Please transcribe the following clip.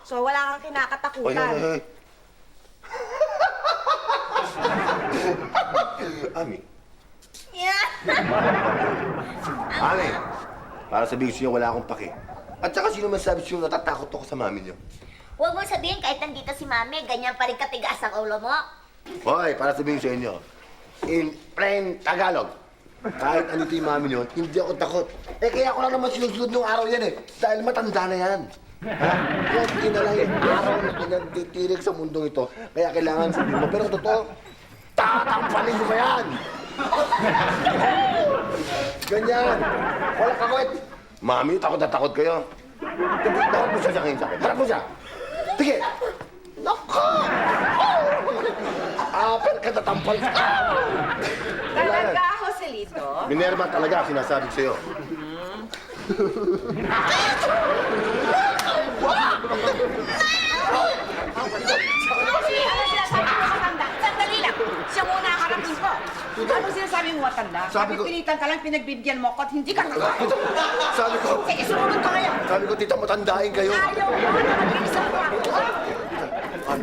So wala kang Oy, kinakatakutan. oy, oy. Ami. Yeah. Ami. Para sabihin ko sa inyo, wala akong pake. At saka sino man sabi sa inyo natatakot ako sa mami niyo? Huwag mo sabihin kahit nandito si Mami, ganyan pa rin katigas ang ulo mo. Hoy, para sabihin ko sa inyo, in plain Tagalog, kahit ano yung mami niyo, hindi ako takot. Eh kaya ako lang naman sinusunod nung araw yan eh. Dahil matanda na yan. Ha? Yan, kinalay araw na pinagtitirik sa mundong ito. Kaya kailangan sabihin mo. Pero totoo, tatampanin mo ba yan? Ganyan. Wala kakwet. Mami, takot na takot kayo. Takot mo siya sa akin. Harap mo siya. Sige. Nako! Aper ka tatampal. Talaga, Joselito? Minerva talaga, sinasabi ko sa'yo. Ano sinasabi mo matanda? Sandali lang. Siya muna ang harapin ko. Ano sinasabi mo matanda? Sabi ko- Pilitan ka lang, pinagbibigyan mo ko at hindi ka takot. Sabi ko, Sige, sumunod ka ngayon. sabi ko, tita, matandain kayo. Ayaw mo, nakabilis ako. Ano,